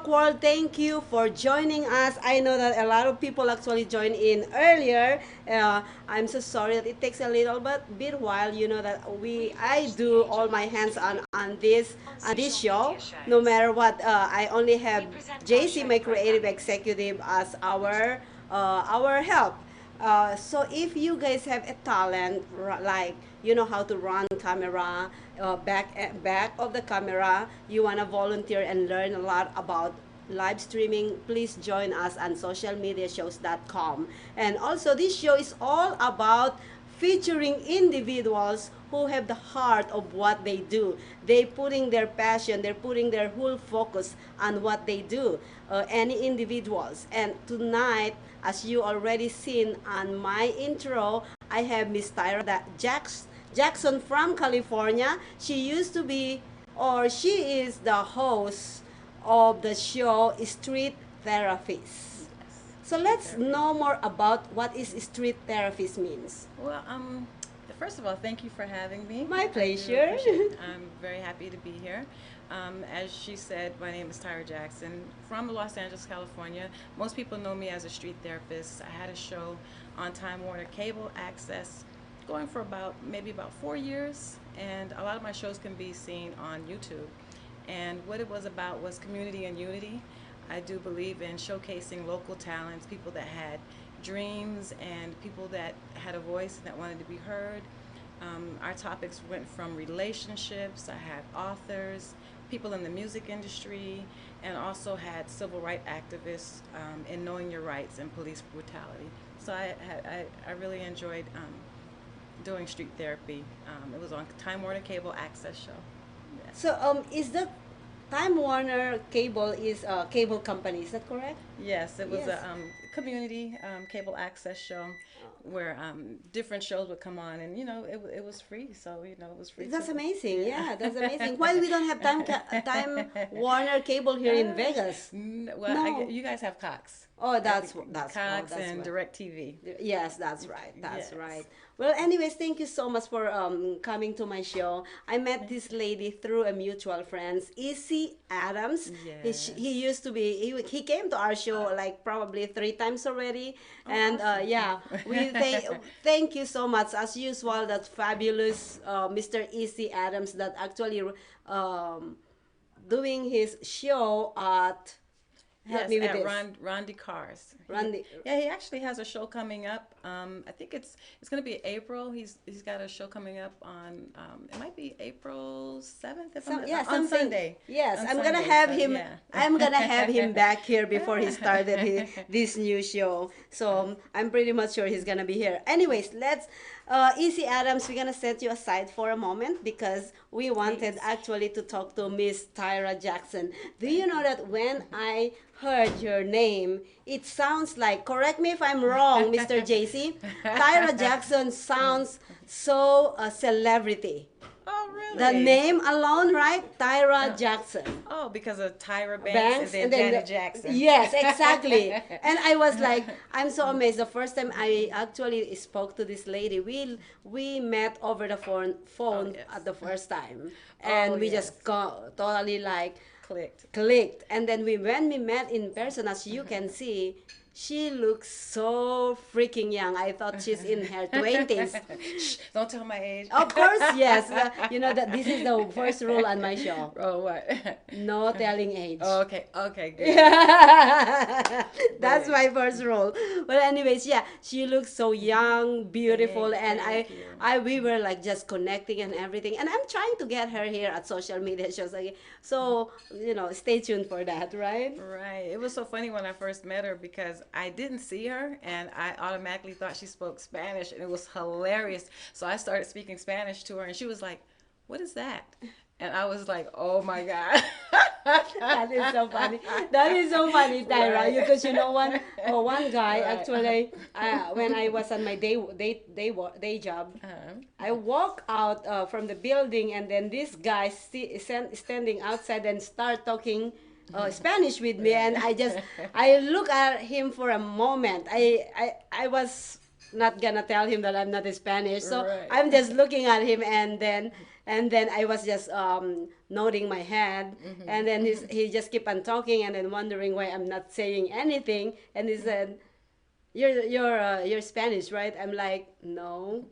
World, thank you for joining us. I know that a lot of people actually joined in earlier. I'm so sorry that it takes a little bit while. You know that I do all my hands on this show. No matter what, I only have JC, my creative executive, as our help. So if you guys have a talent, like you know how to run camera, back of the camera, you wanna volunteer and learn a lot about live streaming, please join us on socialmediashows.com. And also, this show is all about featuring individuals who have the heart of what they do. They putting their passion, they're putting their whole focus on what they do. Any individuals. And tonight, as you already seen on my intro, I have Miss Tyra Jackson from California. She used to be, or she is the host of the show Street Therapist. So let's know more about what is street therapist means. Well, first of all, thank you for having me. My I do pleasure. appreciate it. I'm very happy to be here. As she said, my name is Tyra Jackson from Los Angeles, California. Most people know me as a street therapist. I had a show on Time Warner Cable Access going for maybe about 4 years, and a lot of my shows can be seen on YouTube. And what it was about was community and unity. I do believe in showcasing local talents, people that had dreams and people that had a voice and that wanted to be heard. Our topics went from relationships, I had authors, people in the music industry, and also had civil rights activists in knowing your rights and police brutality. So I really enjoyed doing street therapy. It was on Time Warner Cable Access show. Yes. So is that Time Warner Cable is a cable company, is that correct? Yes, it was Yes. a community cable access show where different shows would come on, and it was free, so it was free. That's to- amazing. Yeah, that's amazing. Why we don't have Time Warner Cable here in Vegas? Well, No. you guys have Cox. Oh, that's Cox that's and right. DirecTV. Yes, that's right. That's Yes. right. Well, anyways, thank you so much for coming to my show. I met this lady through a mutual friends, Easy Adams. Yes. He used to be he came to our show like probably 3 times already, and awesome. yeah, we thank you so much as usual. That fabulous Mr. Easy Adams that actually um, doing his show at. Help Yes, me with at this. Ron DeCars. Randy. Yeah, he actually has a show coming up. I think it's going to be April. He's got a show coming up on it might be April 7th if Yeah, on something. Sunday. Yes, On I'm gonna Sunday, have so, him. yeah. I'm gonna have him back here before he started this new show. So I'm pretty much sure he's gonna be here. Anyways, let's. Easy Adams, we're gonna set you aside for a moment because we wanted Please. actually to talk to Miss Tyra Jackson. Do you know that when I heard your name, it sounds like, correct me if I'm wrong, Mr. JC, Tyra Jackson sounds so a celebrity. Oh, really? The name alone, right? Tyra Jackson. Oh, because of Tyra Banks, Banks and then Janet the- Jackson. Yes, exactly. And I was like, I'm so amazed. The first time I actually spoke to this lady, we met over the phone Oh, yes. at the first time, and Oh, we yes. just totally like clicked. And then when we met in person, as you can see, she looks so freaking young. I thought she's in her 20s. Shh, don't tell my age. Of course, yes. You know that this is the first rule on my show. Oh, what? No telling age. Oh, okay, good. That's my first rule. Well, anyways, yeah, she looks so young, beautiful, and Thank you. we were like just connecting and everything. And I'm trying to get her here at social media shows again. So, stay tuned for that, right? Right. It was so funny when I first met her because I didn't see her and I automatically thought she spoke Spanish, and it was hilarious. So I started speaking Spanish to her and she was like, "What is that?" And I was like, "Oh my God." That is so funny. That is so funny, Tyra. Right. Because one guy Right. actually, when I was on my day job, I walk out from the building, and then this guy standing outside and start talking Spanish with me, and I look at him for a moment. I was not gonna tell him that I'm not Spanish. So Right. I'm just looking at him, and then I was just nodding my head, and then he just keep on talking, and then wondering why I'm not saying anything, and he said, you're Spanish, right? I'm like, no.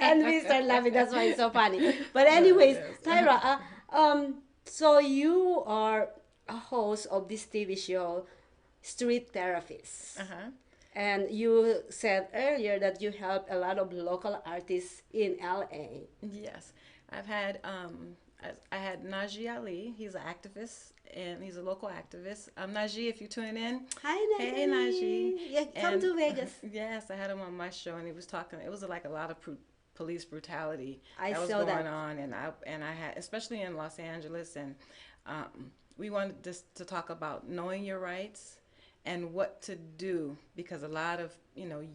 And we start laughing. That's why it's so funny. But anyways, Yes. Tyra, so you are a host of this TV show, Street Therapist. Uh-huh. And you said earlier that you help a lot of local artists in LA. Yes, I had Najee Ali. He's an activist and he's a local activist. Najee, if you're tuning in, Hi, hey Najee. Najee. Yeah, come And to Vegas. yes, I had him on my show and he was talking. It was like a lot of police brutality I that was saw going that. on, and I had, especially in Los Angeles, and we wanted just to talk about knowing your rights and what to do because a lot of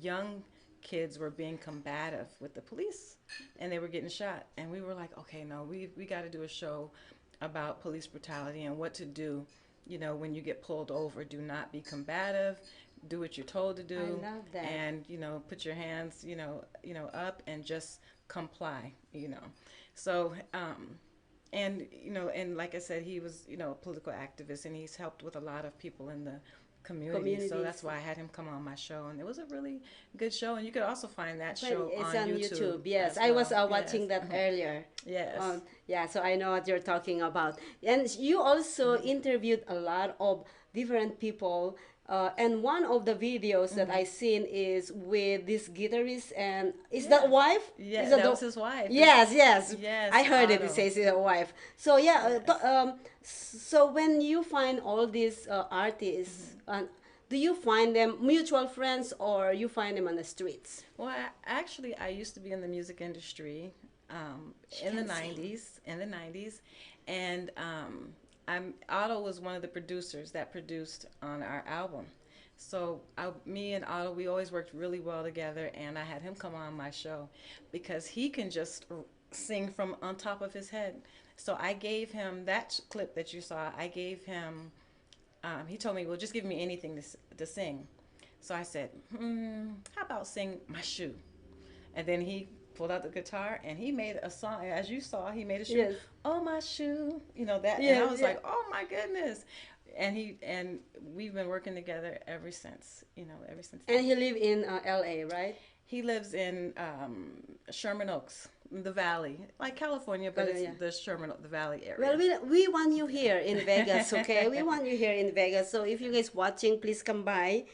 young kids were being combative with the police and they were getting shot, and we were like, okay, no, we got to do a show about police brutality and what to do, when you get pulled over. Do not be combative, do what you're told to I do, love that. and put your hands up and just comply. So and and like I said, he was a political activist, and he's helped with a lot of people in the community. So Communities. that's why I had him come on my show, and it was a really good show. And you could also find that But show it's on on YouTube YouTube. Yes, as I was well. Yes. watching that earlier. Yes. Yeah, so I know what you're talking about. And you also interviewed a lot of different people. And one of the videos that I seen is with this guitarist, and is that Yes. wife? Yeah, Is that that the? was his wife. Yes, yes. I Yes, heard it. It Otto. says his wife. So yeah. Yes. So when you find all these artists, do you find them mutual friends or you find them on the streets? Well, actually, I used to be in the music industry She in the can sing. '90s. In the '90s, and Otto was one of the producers that produced on our album. So me and Otto, we always worked really well together, and I had him come on my show because he can just sing from on top of his head. So I gave him that clip that you saw. I gave him. He told me, "Well, just give me anything to sing." So I said, "How about sing my shoe?" And then he pulled out the guitar and he made a song. As you saw, he made a shoe. Yes. Oh my shoe, that. And I Yes. was Yeah. like, oh my goodness. And we've been working together ever since. Ever since And then. he live in LA, right? He lives in Sherman Oaks, the Valley, like California, but it's Yeah. the the Valley Well, area. we want you here in Vegas, okay? We want you here in Vegas. So if you guys watching, please come by,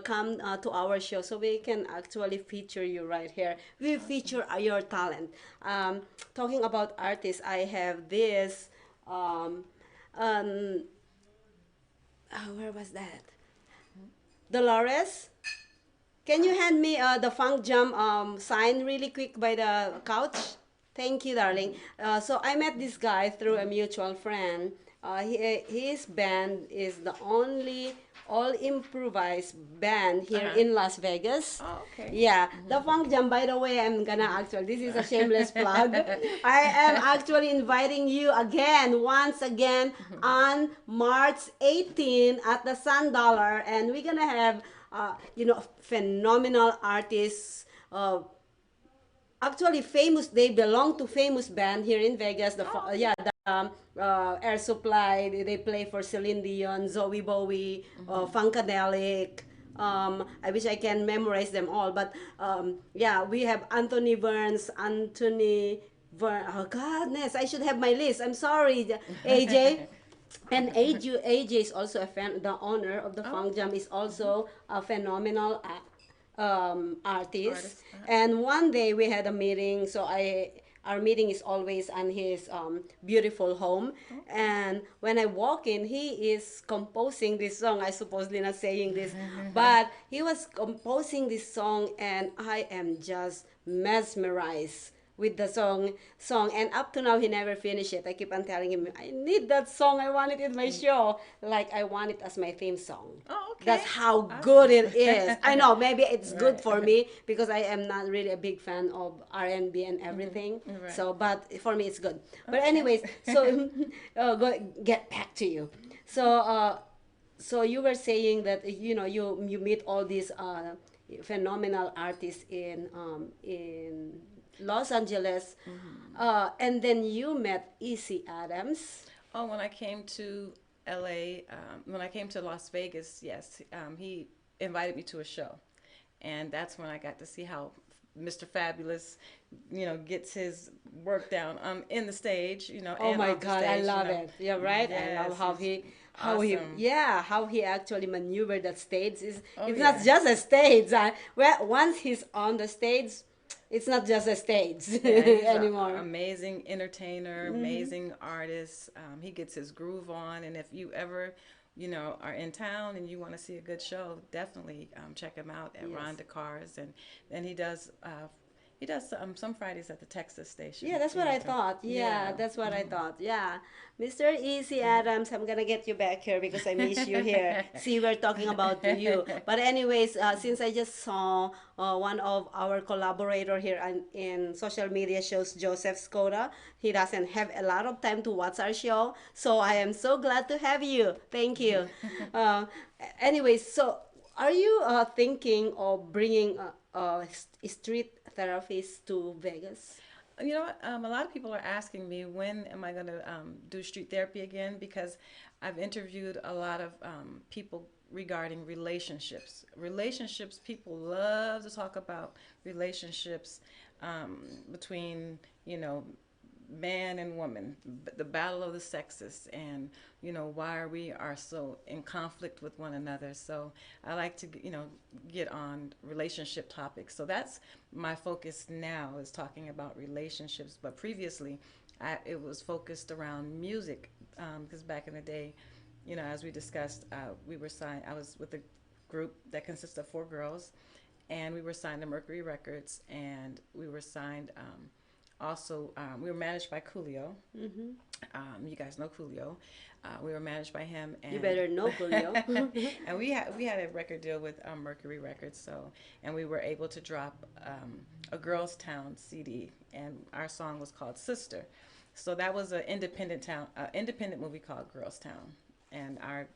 come to our show so we can actually feature you right here. We feature your talent. Talking about artists, I have this. Um, um, where was that? Dolores. Can you hand me the funk jump sign really quick by the couch? Thank you, darling. So I met this guy through a mutual friend. His band is the only all improvised band here Uh-huh. in Las Vegas. Oh, okay. Yeah, the funk jam. By the way, I'm gonna actually. This is a shameless plug. I am actually inviting you again, once again, on March 18 at the Sun Dollar, and we're gonna have, phenomenal artists. Actually, famous. They belong to famous band here in Vegas. Oh, okay. Yeah, the Air Supply. They play for Celine Dion, Zoe Bowie, Funkadelic. I wish I can memorize them all, but yeah, we have Anthony Burns, Anthony. Oh goodness, I should have my list. I'm sorry, AJ. And AJ is also a fan. The owner of the Oh, Funk Jam is also a phenomenal artist. artist. Uh-huh. And one day we had a meeting. Our meeting is always on his beautiful home. And when I walk in, he is composing this song. I supposedly not saying this, but he was composing this song, and I am just mesmerized with the song, and up to now he never finished it. I keep on telling him, I need that song, I want it in my show, like I want it as my theme song. Oh, okay. That's how good Awesome. it is. I know maybe it's good Right. for me because I am not really a big fan of R&B and everything. Right. So but for me it's good. But Okay. anyways, so get back to you. So so you were saying that you meet all these phenomenal artist in Los Angeles. Hmm. And then you met EC Adams. Oh, when I came to LA, when I came to Las Vegas, yes, he invited me to a show. And that's when I got to see how Mr. Fabulous, gets his work down in the stage, Oh and my off the God, I stage. love it. Yeah, right. I love Yes, he's how he, awesome. yeah, how he actually maneuvered that stage. Oh It's not yeah. just a stage. Well, once he's on the stage, it's not just a stage Yeah, he's an anymore. amazing entertainer, amazing artist. He gets his groove on, and if you ever, are in town and you want to see a good show, definitely check him out at Yes. Ron DeCar's, and then he does some Fridays at the Texas station. Yeah, that's what I thought. Yeah, Yeah. that's what I thought. Yeah. Mr. Easy Adams, I'm gonna get you back here because I miss you here. See, we're talking about you. But anyways, since I just saw one of our collaborator here in social media shows, Joseph Skoda, he doesn't have a lot of time to watch our show. So I am so glad to have you. Thank you. Uh, anyways, so are you thinking of bringing street therapists to Vegas? You know what? A lot of people are asking me when am I going to do street therapy again, because I've interviewed a lot of people regarding relationships. Relationships, people love to talk about relationships between, man and woman, the battle of the sexes, and why we are so in conflict with one another. So I like to get on relationship topics. So that's my focus now, is talking about relationships. But previously, it was focused around music, because back in the day, as we discussed, we were signed. I was with a group that consists of four girls, and we were signed to Mercury Records, and we were signed. Also, we were managed by Coolio. Mm-hmm. You guys know Coolio. We were managed by him, You and better know, Julio. and we had a record deal with Mercury Records. So, and we were able to drop a Girls Town CD, and our song was called Sister. So that was an independent movie called Girls Town, and our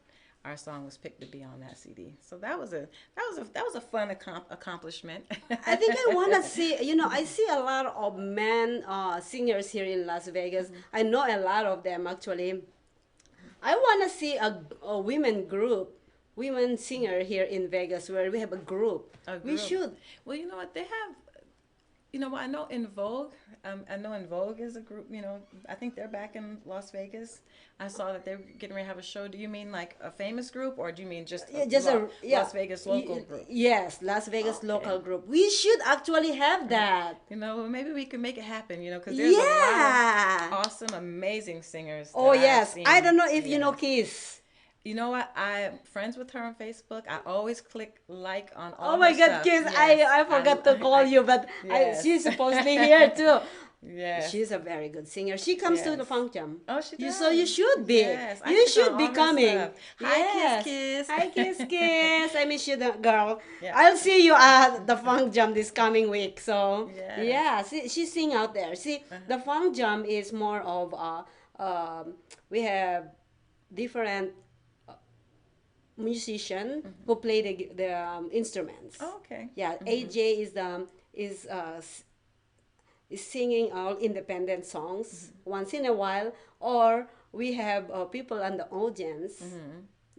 song was picked to be on that CD. So that was a fun accomplishment. I think I want to see, I see a lot of men singers here in Las Vegas. I know a lot of them actually. I want to see a women group, women singer here in Vegas where we have a group. A We group. should. Well, you know what they have. I know In Vogue. I know In Vogue is a group. I think they're back in Las Vegas. I saw that they're getting ready to have a show. Do you mean like a famous group, or do you mean just Yeah, a just a yeah. Las Vegas local group? Yes, Las Vegas Okay. local group. We should actually have that. Maybe we can make it happen. Because there's a lot of Yeah. awesome, amazing singers Oh that I've yes. I seen. don't know if you know Yeah. Kiss. You know what? I'm friends with her on Facebook. I always click like on Oh all my her God, stuff. Kiss! Yes, I forgot to call you, but yes, she's supposedly here too. yes, She's a very good singer. She comes to the yes. funk jam. Oh, she You does. should be. Yes, I You click on should be all her coming. stuff. Hi, Kiss Yes. Kiss. Hi, Kiss Kiss. I miss you, girl. Yeah. I'll see you at the funk jam this coming week. So Yes. yeah, she sing out there. See, the Uh-huh. funk jam is more of we have different musician who play the instruments. Oh, okay. Yeah, Hmm. AJ is singing all independent songs once in a while, or we have people on the audience.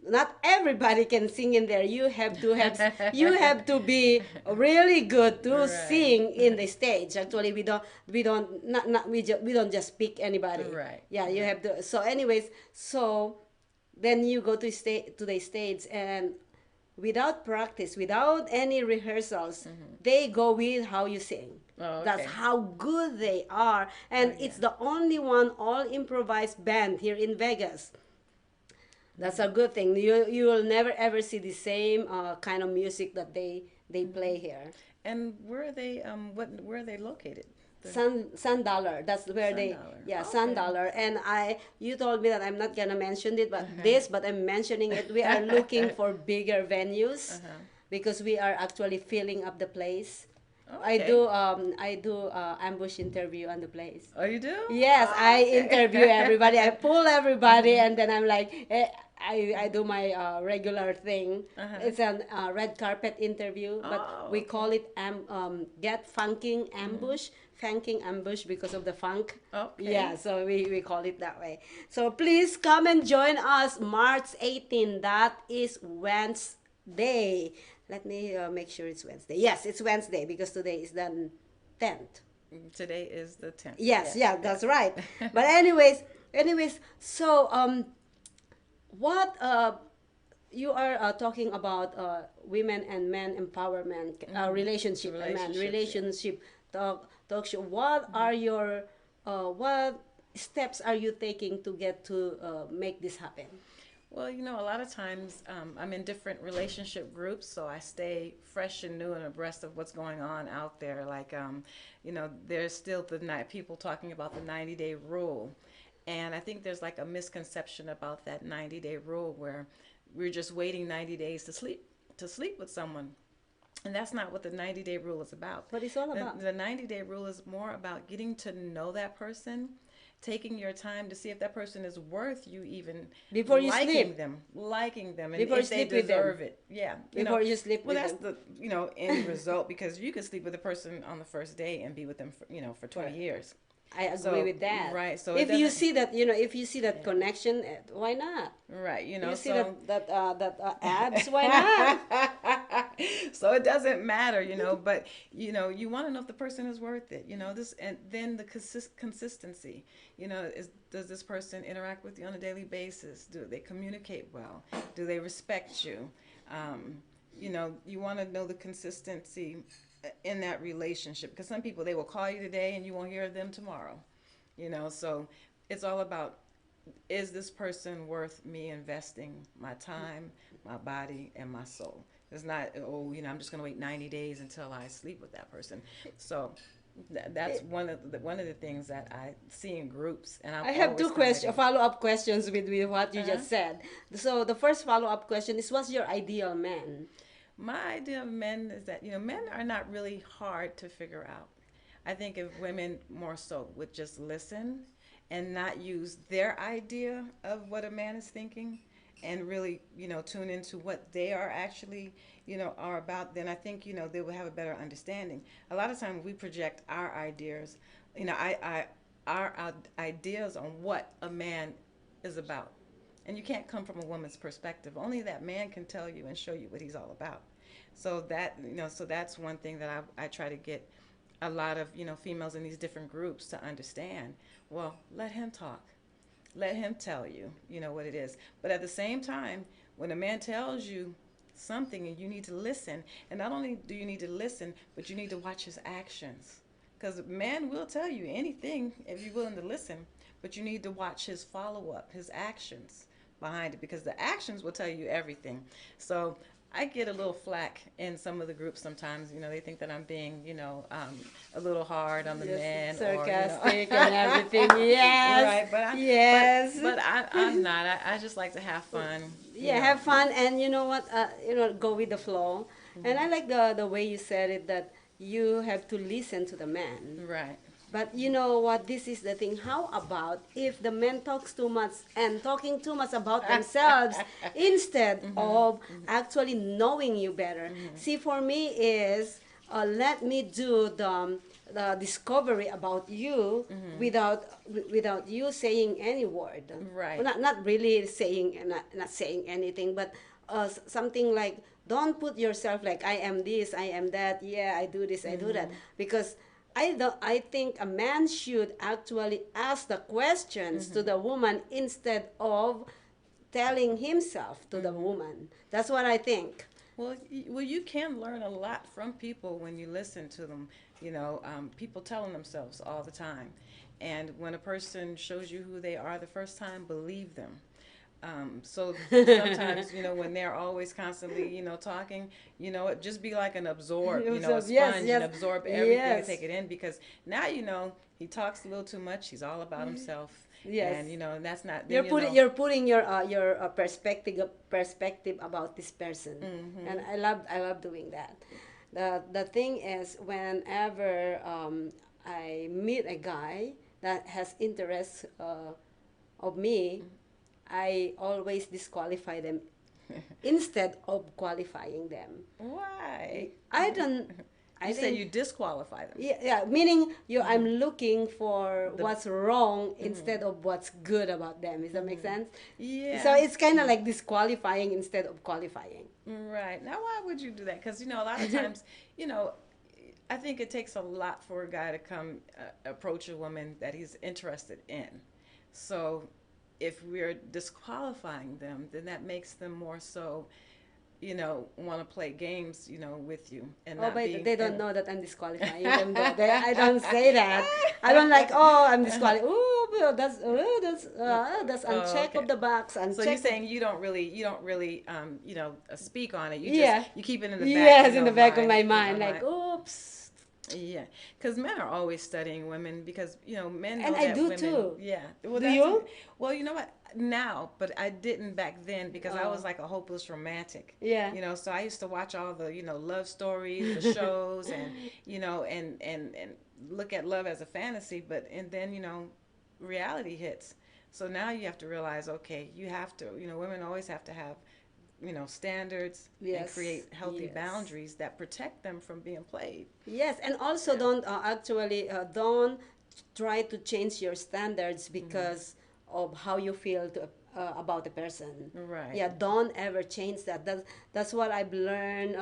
Not everybody can sing in there. You have to be really good to Right. sing in the stage. Actually, we don't just pick anybody. Right. Yeah, you have to. So, anyways, so then you go to the stage, and without practice, without any rehearsals, they go with how you sing. Oh, That's okay. how good they are, and Oh, it's yeah. the only one all improvised band here in Vegas. That's a good thing. You will never ever see the same kind of music that they play here. And where are they? Where are they located? The Sun Dollar. That's where they, Sundowner. yeah, Sun Okay. Dollar. And you told me that I'm not gonna mention it, but I'm mentioning it. We are looking for bigger venues Uh-huh. because we are actually filling up the place. Okay. I do ambush interview on the place. Oh, you do? Yes, Oh, I okay. interview everybody. I pull everybody, and then I'm like, I do my regular thing. Uh-huh. It's an red carpet interview, but Oh, we okay. call it get funking ambush because of the funk. Yeah, Okay. so we call it that way. So please come and join us March 18. That is Wednesday. Let me make sure it's Wednesday. Yes, it's Wednesday because today is the 10th. Today is the 10th. Yes, Yes, yeah, that's yes. right. But anyways, so what you are talking about women and men empowerment, relationship. I mean Relationships, yeah. relationship talk show. What are your what steps are you taking to get to make this happen? Well, a lot of times I'm in different relationship groups, so I stay fresh and new and abreast of what's going on out there. Like, there's still people talking about the 90-day rule. And I think there's like a misconception about that 90-day rule where we're just waiting 90 days to sleep with someone. And that's not what the 90-day rule is about. What it's all The, about? the 90-day rule is more about getting to know that person, taking your time to see if that person is worth you even Before you liking sleep. them, and Before you if they sleep with them. deserve it. Yeah, Before you sleep well, with that's them. the end result because you could sleep with a person on the first day and be with them for 20 Correct. years. I agree So with that. right, so it If you doesn't. see that, if you see that Yeah, connection, why not? right. You see So that abs, why not? so it doesn't matter, but you want to know if the person is worth it, this, and then the consistency, does this person interact with you on a daily basis? Do they communicate well? Do they respect you? um, you want to know the consistency in that relationship because some people, they will call you today and you won't hear them tomorrow, so it's all about, is this person worth me investing my time, my body, and my soul? It's not, oh, I'm just going to wait 90 days until I sleep with that person. So that's one of the things that I see in groups, and I'm I have always two question highlighting. follow-up questions with what you Uh-huh. just said. So the first follow-up question is, what's your ideal man? My idea of men is that men are not really hard to figure out. I think if women more so would just listen and not use their idea of what a man is thinking and really tune into what they are actually are about, then I think they will have a better understanding. A lot of times we project our ideas, I our ideas on what a man is about, and you can't come from a woman's perspective. Only that man can tell you and show you what he's all about. So that's one thing that I try to get a lot of females in these different groups to understand. Well, let him talk, let him tell you what it is. But at the same time, when a man tells you something and you need to listen, and not only do you need to listen, but you need to watch his actions, because a man will tell you anything if you're willing to listen, but you need to watch his follow-up, his actions behind it, because the actions will tell you everything. So I get a little flack in some of the groups sometimes. They think that I'm being, a little hard on the Yes, men, or sarcastic and everything. Yes, right. But yes. I'm not. I just like to have fun. Yeah, have fun, and you know what? Go with the flow. And I Mhm. like the way you said it, that you have to listen to the man. Right. But you know what? This is the thing. How about if the man talks too much and talking too much about themselves instead Mhm. of actually knowing you better? Mhm. See, for me is let me do the discovery about you Mhm. without you saying any word. Well, Right. not really saying, not saying anything, but something like, don't put yourself like, I am this, I am that, yeah, I do this, I do that, Mhm. because I think a man should actually ask the questions to Mhm. the woman instead of telling himself to the Mhm. woman. That's what I think. Well, you can learn a lot from people when you listen to them. People telling themselves all the time, and when a person shows you who they are the first time, believe them. So sometimes, when they're always constantly, talking, just be like an a So, yes, sponge, and yes, absorb everything and yes, take it in, because now, he talks a little too much. He's all about himself. yes. And, and that's not, then, You're putting your perspective about this person, and hmm I love doing that. The thing is, whenever I meet a guy that has interest of me, I always disqualify them instead of qualifying them. Why? I don't. You I say think you disqualify them. yeah, yeah, meaning I'm looking for The what's wrong instead of what's good about them. Does that make sense? So Yeah. it's kind of like disqualifying instead of qualifying. Right. Now, why would you do that? Because, a lot of times, you know, I think it takes a lot for a guy to come approach a woman that he's interested in. So if we're disqualifying them, then that makes them more so, want to play games, with you and Oh, not but be, they don't and know that I'm disqualifying them though. I don't say that. I don't like, oh, I'm disqualified. Oh, that's Oh, uncheck okay. of the box, So you're uncheck of, saying you don't really, speak on it. yeah. You keep it in the back of Yes, in your the back of mind, my in my mind, like, mind. oops. Yeah, because men are always studying women because men And know I that do women. too. Yeah, well, Do that's you? well, you know what? Now, but I didn't back then because I was Oh, like a hopeless romantic. yeah. So I used to watch all the love stories, the shows, and and look at love as a fantasy, but and then reality hits. So now you have to realize, okay, you have to, women always have to have standards and Yes, create healthy yes. boundaries that protect them from being played. Yes, and also Yeah. don't actually don't try to change your standards Hmm. because of how you feel about a person. Right. Yeah, don't ever change that. That's what I've learned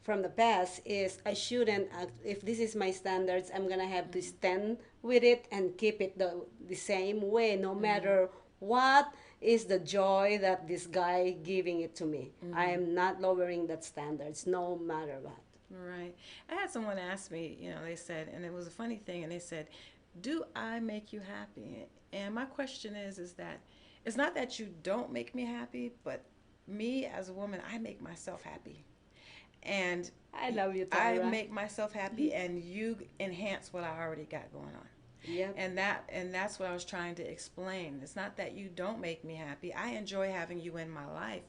from the past is I shouldn't if this is my standards, I'm gonna have to stand with it and keep it the same way no Hmm. matter what is the joy that this guy giving it to me. I Hmm. am not lowering that standards no matter what. Right. I had someone ask me, they said, and it was a funny thing, and they said, "Do I make you happy?" And my question is that it's not that you don't make me happy, but me as a woman, I make myself happy. And I love you, I Tyra. make myself happy and you enhance what I already got going on. Yep. And that's what I was trying to explain. It's not that you don't make me happy. I enjoy having you in my life,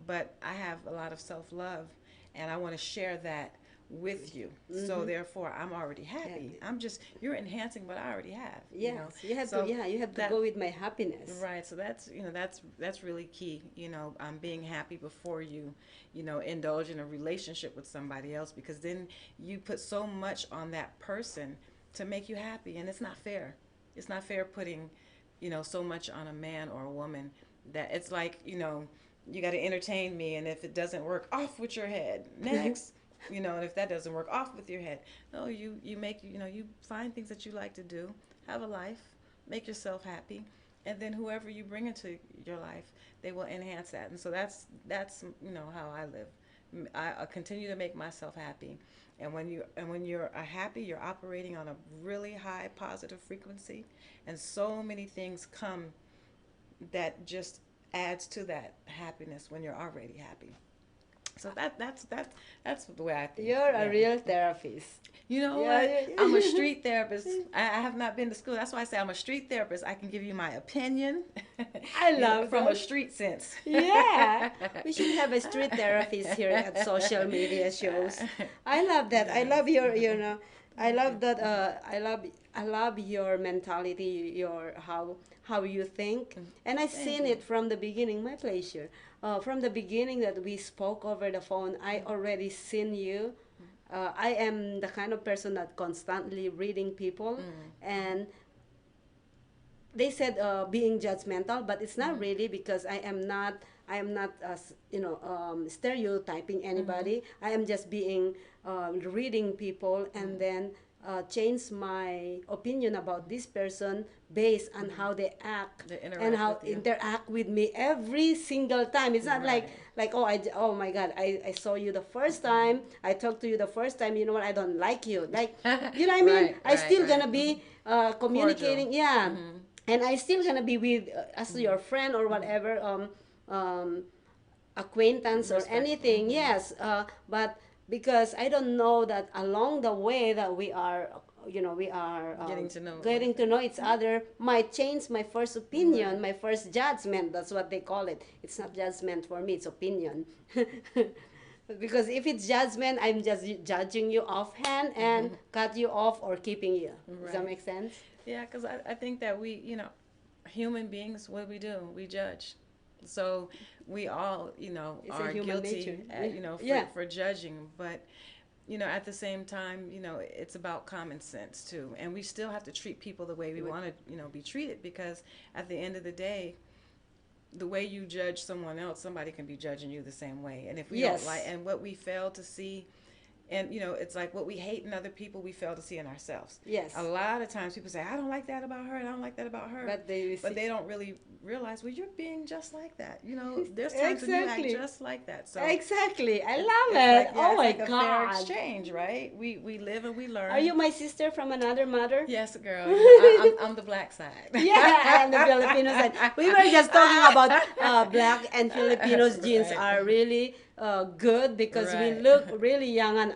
but I have a lot of self-love and I want to share that with you. So Mm-hmm. therefore, I'm already Yeah. happy. I'm just you're enhancing what I already have. Yes, you have to. So Yeah, you have to go that with my happiness. right. So that's really key. Being happy before you indulge in a relationship with somebody else because then you put so much on that person to make you happy, and it's not fair. It's not fair putting so much on a man or a woman that it's like you got to entertain me, and if it doesn't work, off with your head. Next. And if that doesn't work, off with your head. No, you make you find things that you like to do, have a life, make yourself happy, and then whoever you bring into your life, they will enhance that. And so that's how I live. I continue to make myself happy, and when you're happy, you're operating on a really high positive frequency, and so many things come that just adds to that happiness when you're already happy. So that's the way I think. You're a Yeah. real therapist. You know Yeah, what? I'm a street yeah. therapist. I have not been to school. That's why I say I'm a street therapist. I can give you my opinion, I love from a that. street sense. Yeah, we should have a street therapist here at social media shows. I love that. I Yes. love I Thank you. love that. I love your mentality, your how you think, and I've Thank seen you. it from the beginning. My pleasure. From the beginning that we spoke over the phone, I already seen you. I am the kind of person that constantly reading people, Mm. and they said being judgmental, but it's not Mhm. really because I am not stereotyping Mhm. anybody. I am just being reading people and Mhm. then change my opinion about this person based on Mhm. how they act They and interact how with you. interact with me every single time. It's not like Right. oh my god, I saw you the first time, I talked to you the first time, you know what, I don't like you, like, you know what I mean, Right. I Right. still Right. gonna be Cordial. communicating, yeah, Mhm. and I still gonna be with as Mhm. your friend or Mhm. whatever um, acquaintance or Respectful. anything. Mhm. Yes, but because I don't know that along the way that we are Getting to know one. getting to know each other might change my first opinion, Right. my first judgment. That's what they call it. It's not judgment for me; it's opinion. Because if it's judgment, I'm just judging you offhand and cut you off or keeping you. Does that Right. make sense? Yeah, because I think that we, human beings, what we do, we judge. So we all, It's a are human nature. guilty, Yeah. for, Yeah. judging. But, at the same time, it's about common sense too. And we still have to treat people the way we With- want to, be treated because at the end of the day, the way you judge someone else, somebody can be judging you the same way. And if we don't like, Yes. and what we fail to see, and it's like what we hate in other people, we fail to see in ourselves. A Yes. lot of times people say, I don't like that about her, and I don't like that about her. But they But see. they don't really realize, well, you're being just like that. There's times when you act Exactly. just like that. So Exactly. I it's love like, it. yeah, Oh it's my like a fair God. exchange, right? We live and we Are you learn. my sister from another mother? Yes, girl. I'm the black side. Yeah, I am the Filipino side. We were just talking about black and Filipinos genes Right. are really good because we Right. look really young and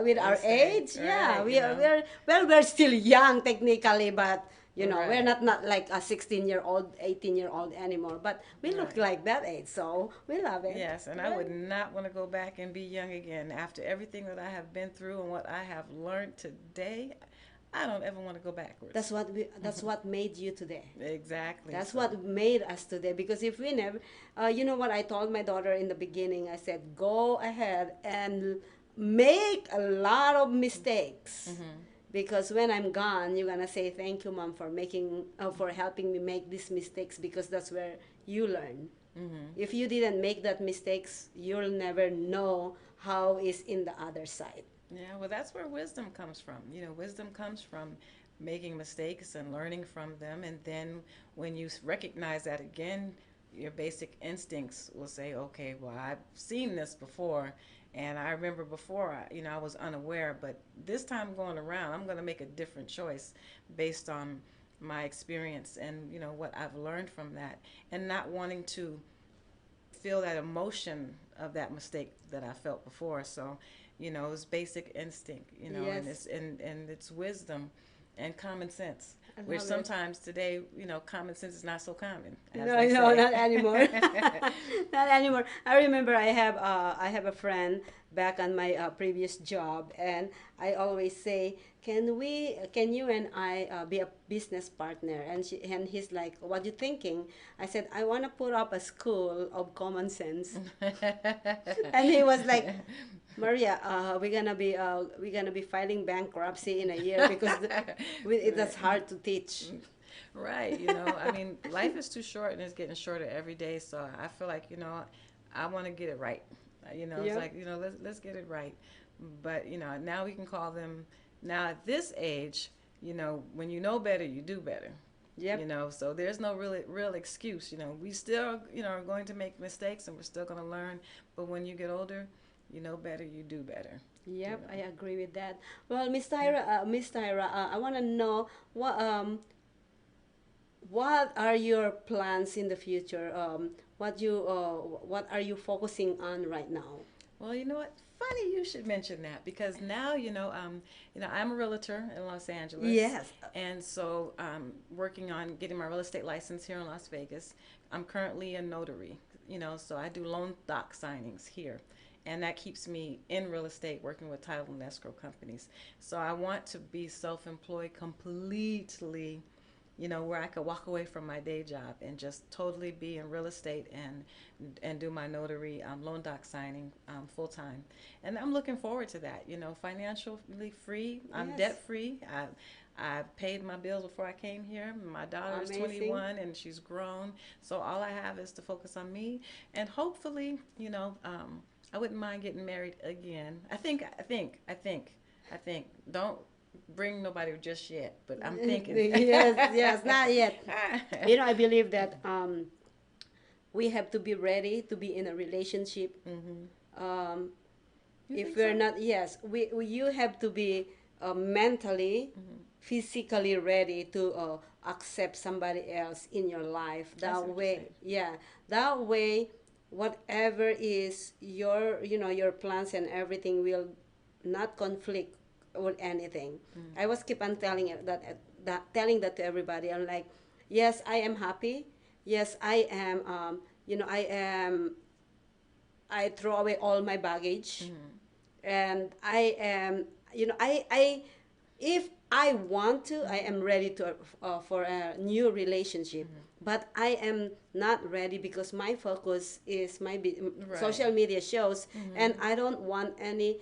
with The our same. age. Yeah, Right, we're still young technically, but we're Right. not like a 16-year-old, 18-year-old anymore. But we look Right. like that age, so we love it. Yes, and I Yeah. would not want to go back and be young again. After everything that I have been through and what I have learned today, I don't ever want to go backwards. That's what made you today. Exactly. That's So, what made us today. Because if we never, you know what I told my daughter in the beginning? I said, go ahead and make a lot of mistakes. Because when I'm gone, you're gonna say thank you, mom, for helping me make these mistakes. Because that's where you learn. If you didn't make that mistakes, you'll never know how is in the other side. yeah, well, that's where wisdom comes from. Wisdom comes from making mistakes and learning from them. And then when you recognize that again, your basic instincts will say, okay, well, I've seen this before. And I remember before, I was unaware, but this time going around, I'm going to make a different choice based on my experience and, what I've learned from that and not wanting to feel that emotion of that mistake that I felt before. So, it's basic instinct, and Yes, it's wisdom and common sense. I Which love it. sometimes today, common sense is not so common, as No, they no, say. not anymore. Not anymore. I remember I have a friend back on my previous job, and I always say, can you and I be a business partner? And he's like, what you thinking? I said, I want to put up a school of common sense. And he was like, Maria, we're gonna be filing bankruptcy in a year because that's Right. hard to teach. Right. I mean, life is too short and it's getting shorter every day. So I feel like, I want to get it right. It's Yep. like, let's get it right. But, now we can call them, now at this age, when you know better, you do better. Yep. So there's no really real excuse. We still, are going to make mistakes and we're still going to learn. But when you get older, you know better, you do better. You Yep, I know. agree with that. Well, Miss Tyra, I want to know what are your plans in the future? What are you focusing on right now? Well, you know what? Funny you should mention that because now I'm a realtor in Los Angeles, Yes. and so working on getting my real estate license here in Las Vegas. I'm currently a notary, so I do loan doc signings here, and that keeps me in real estate working with title and escrow companies. So I want to be self-employed completely, where I could walk away from my day job and just totally be in real estate and do my notary loan doc signing full time. And I'm looking forward to that. Financially free. I'm Yes. debt free. I paid my bills before I came here. My daughter is Amazing. 21 and she's grown. So all I have is to focus on me. And hopefully, I wouldn't mind getting married again. I think. Don't bring nobody just yet, but I'm thinking. Yes, yes, not yet. I believe that we have to be ready to be in a relationship. Hmm. Um, You if think we're so? not, yes, you have to be mentally, Hmm. physically ready to accept somebody else in your life. I see That what you're way, saying. yeah, that way, whatever is your plans and everything will not conflict with anything. I Mm-hmm. was keep on telling it telling that to everybody. I'm like, yes, I am happy. Yes, I am. I am I throw away all my baggage, Mm-hmm. and I am, I if I want to, I Mm-hmm. am ready to for a new relationship. Mm-hmm. But I am not ready because my focus is my Right. social media shows, and Mm-hmm. I don't want any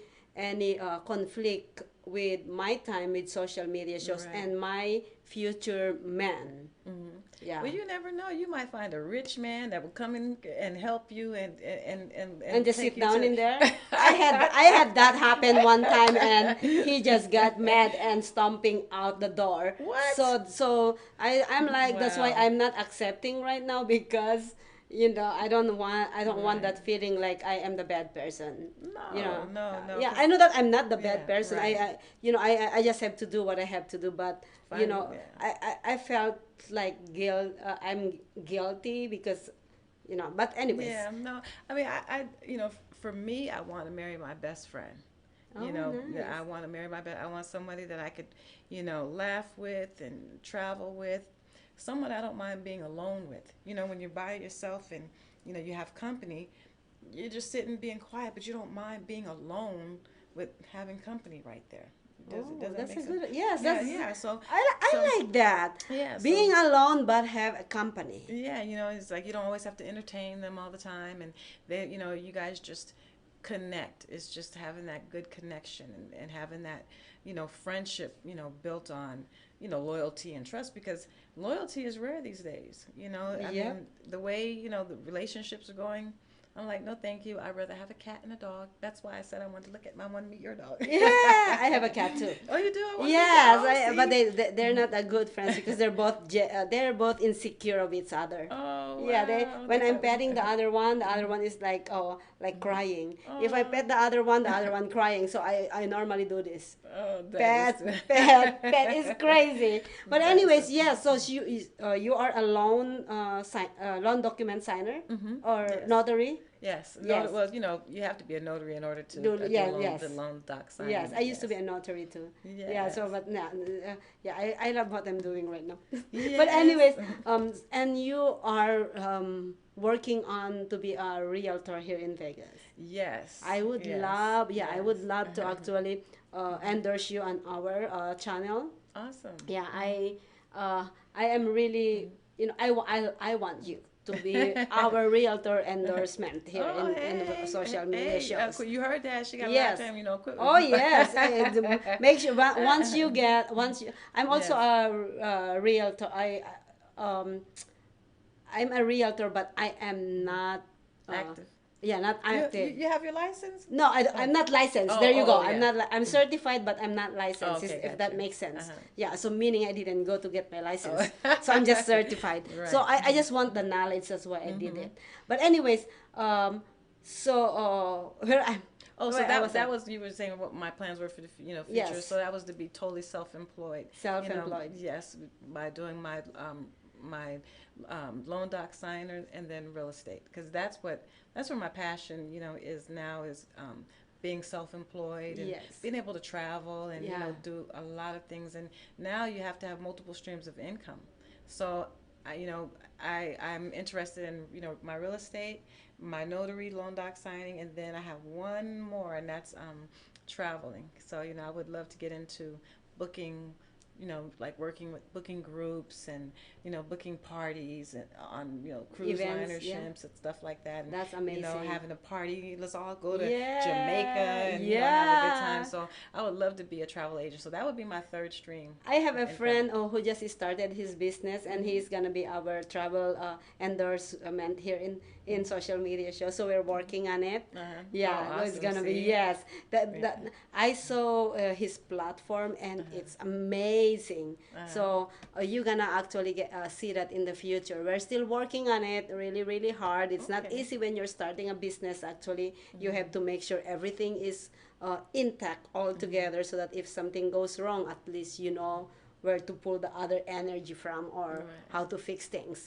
conflict with my time with social media shows Right. and my future man. Mm-hmm. Yeah. Well, you never know. You might find a rich man that will come in and help you And and just take sit you down to. in there. I had that happen one time, and he just got mad and stomping out the door. What? So I'm like, that's why Wow. I'm not accepting right now, because I don't want Right. that feeling like I am the bad person. No, no, no. Yeah, Cause I know that I'm not the bad yeah, person. I, right. I you know I just have to do what I have to do, but Fine. Yeah. I felt like I'm guilty because, but anyways. Yeah. No. I mean, for me, I want to marry my best friend. Oh, Yeah, nice. I want to marry my best. I want somebody that I could, laugh with and travel with. Someone I don't mind being alone with. When you're by yourself and you have company, you're just sitting being quiet, but you don't mind being alone with having company right there. Does Oh, that that's make a sense? good. Yes, Yeah, that's. yeah. So so I like that. yeah, so Being alone but have a company. yeah, it's like you don't always have to entertain them all the time, and you guys just connect. It's just having that good connection and having that, friendship, built on, loyalty and trust, because loyalty is rare these days. I Yep. mean, the way, the relationships are going, I'm like, no, thank you. I'd rather have a cat and a dog. That's why I said I wanted to look at, I want to meet your dog. Yeah, I have a cat too. Oh, you do? I want to meet your. Yes, Oh, but see. they're not a good friends because they're both insecure of each other. Oh, Yeah, wow. They when I'm probably. petting the other one is like, oh, like crying. If I Oh. pet the other one crying. So I normally do this. Oh, that is. Pet is crazy. But That's anyways, a. yeah. So you are a loan document signer Mm-hmm. or Yes. notary. Yes. No. Yes. Well, you have to be a notary in order to do Yes, the yes. loan doc Yes, signing. I used to be Yes. a notary too. Yeah, so Yes. but nah, yeah, I love what I'm doing right now. But Yes. anyways, and you are working on to be a realtor here in Vegas. Yes. I would Yes. love, yeah, I Yes. would love to actually endorse you on our channel. Awesome. Yeah, Mm-hmm. I am really, I want you to be our realtor endorsement here Oh, in the hey, social media hey, shows. you heard that? She got a lot of Yes. time, quit. Oh yes. Make sure once you. I'm also Yes. a realtor. I'm a realtor, but I am Mm-hmm. not. Uh, Active. yeah, not You active. you have your license? No, Oh. I'm not licensed. Oh, There you oh, go. oh, yeah. I'm certified, but I'm not Oh, licensed. okay, If that gotcha. makes sense. Uh-huh. Yeah. So meaning I didn't go to get my Oh. license. So I'm just certified. So Right. I just want the knowledge. That's why I did Mm-hmm. it. But anyways, so where I'm. Oh, so Where I that was that at. was you were saying what my plans were for the future. So Yes. that was to be totally self-employed. Self-employed. Yes, by doing my loan doc signer and then real estate, because that's where my passion is now, is being self-employed and Yes. being able to travel and Yeah. do a lot of things, and now you have to have multiple streams of income. So I'm interested in my real estate, my notary loan doc signing, and then I have one more, and that's traveling. So I would love to get into booking, like working with booking groups and booking parties and on cruise Events. liner Yeah. ships and stuff like that, and That's amazing. having a party. Let's all go to Jamaica Yeah. and have a good time. Yeah. So I would love to be a travel agent. So that would be my third stream I have of a income. friend who just started his business, and Hmm. he's gonna be our travel endorsement here in Hmm. social media show. So we're working on it. Uh-huh. Oh, Yeah, it's awesome. gonna be, See? yes. That Yeah. that I saw his platform, and Uh-huh. it's amazing. Uh-huh. So you're gonna actually see that in the future. We're still working on it, really, really hard. It's not Okay. easy when you're starting a business. Actually, you Hmm. have to make sure everything is intact all Hmm. together, so that if something goes wrong, at least you know where to pull the other energy from, or Right. how to fix things.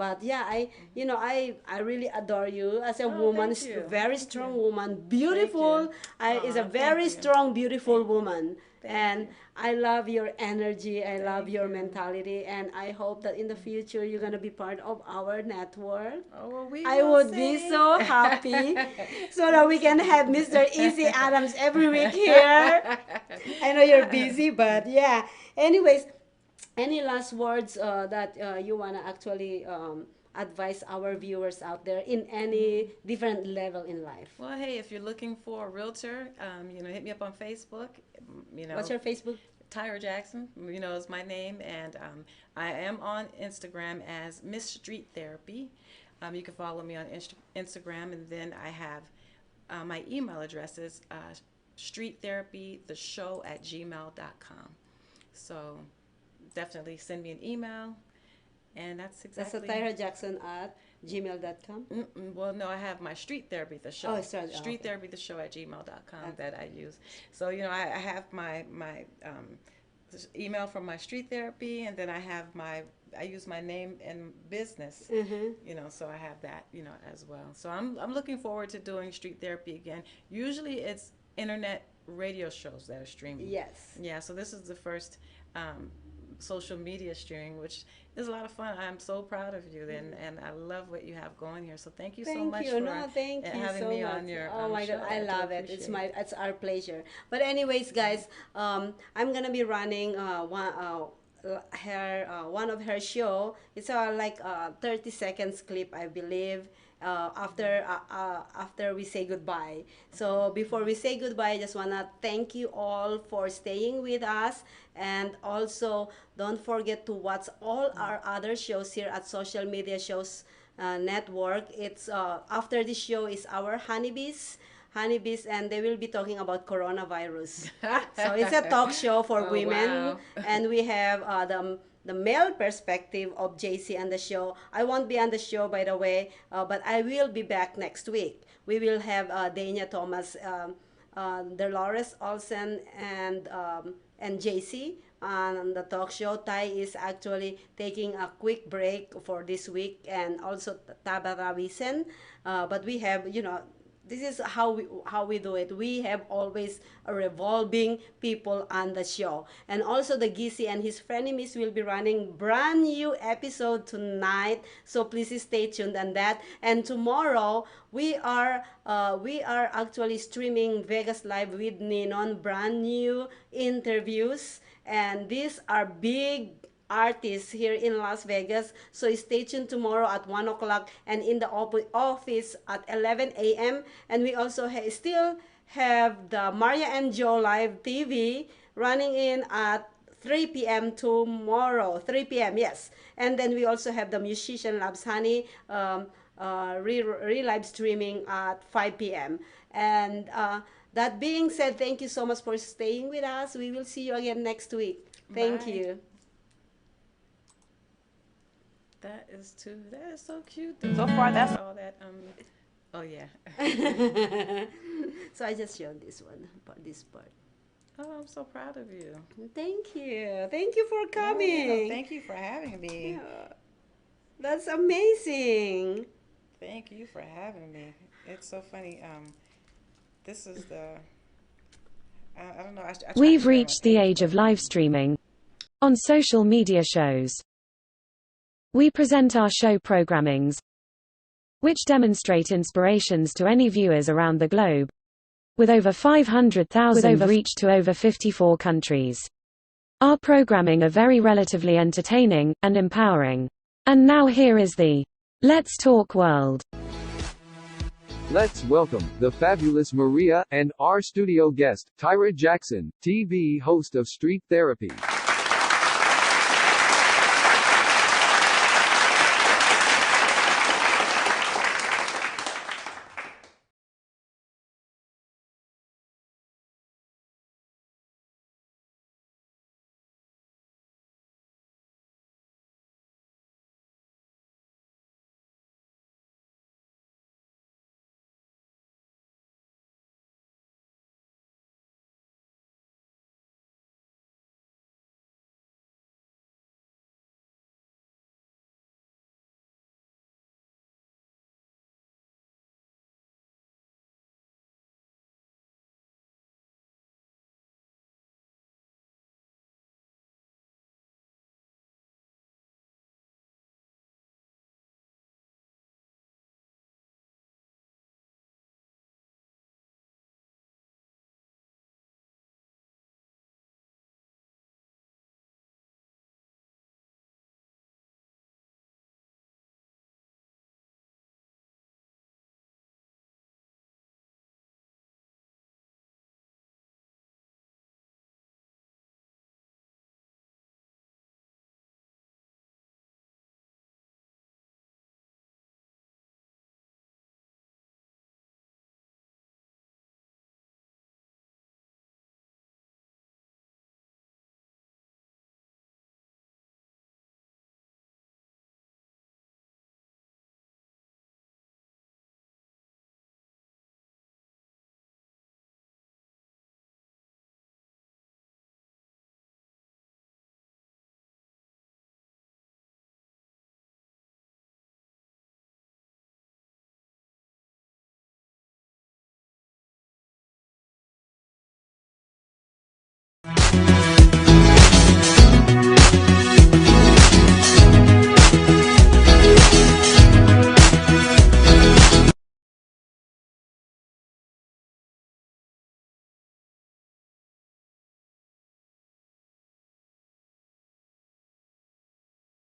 But yeah, I Hmm. you know I really adore you as a Oh, woman, thank you. very Thank you. strong woman, Thank you. beautiful. Is a Aw, thank very you. strong, beautiful Thank you. woman. Thank And you. I love your energy. I love Thank your you. mentality. And I hope that in the future you're going to be part of our network. Oh, well, we I will would be see. so happy so that We'll we can see. have Mr. Easy Adams every week here. I know you're busy, but yeah. Anyways, any last words that you want to actually advise our viewers out there in any different level in life? Well, hey, if you're looking for a realtor, hit me up on Facebook. You What's know, your Facebook? Tyra Jackson, is my name, and I am on Instagram as Miss Street Therapy. You can follow me on Instagram, and then I have my email address is streettherapytheshow@gmail.com. So definitely send me an email, and that's That's a exactly. Tyra Jackson at gmail.com. Well, no, I have my street therapy, the show. Oh, sorry. Oh, Street okay. therapy, the show @gmail.com At, that I use. So, I have my email from my street therapy, and then I use my name in business, mm-hmm. so I have that, as well. So I'm looking forward to doing street therapy again. Usually it's internet radio shows that are streaming. Yes. Yeah, so this is the first um, social media streaming, which is a lot of fun. I'm so proud of you, and I love what you have going here. So thank you so Thank much you. for No, thank you having so me much. on your Oh my God, show. I I do love it. It's appreciate it. it's our pleasure. But anyways, guys, I'm gonna be running one of her show. It's like 30 seconds clip, I believe. After we say goodbye. So before we say goodbye, I just wanna thank you all for staying with us, and also don't forget to watch all our other shows here at Social Media Shows Network. It's after this show is our honeybees, and they will be talking about coronavirus. So it's a talk show for Oh, women, wow. and we have the male perspective of JC on the show. I won't be on the show, by the way, but I will be back next week. We will have Dania Thomas, Dolores Olsen, and JC on the talk show. Ty is actually taking a quick break for this week, and also Tabara Wisen. But we have, this is how we do it. We have always a revolving people on the show, and also the Gisi and his frenemies will be running brand new episode tonight. So please stay tuned on that. And tomorrow we are actually streaming Vegas Live with Ninon, brand new interviews, and these are big artists here in Las Vegas. So stay tuned tomorrow at 1 o'clock and in the office at 11 a.m. And we also still have the Maria and Joe Live TV running in at 3 p.m. tomorrow. 3 p.m. Yes. And then we also have the Musician Loves Honey live streaming at 5 p.m. And that being said, thank you so much for staying with us. We will see you again next week. Thank Bye. you. That is so cute. So far, that's all that. Oh yeah. So I just showed this part. Oh, I'm so proud of you. Thank you. Thank you for Oh yeah. coming. Thank you for having me. Yeah, that's amazing. Thank you for having me. It's so funny. This is the. I don't know. I try to We've share on my reached the page, age but of live streaming on social media shows. We present our show programmings, which demonstrate inspirations to any viewers around the globe, with over 500,000 reach to over 54 countries. Our programming are very relatively entertaining and empowering. And now here is the Let's Talk World. Let's welcome the fabulous Maria and our studio guest, Tyra Jackson, TV host of Street Therapy.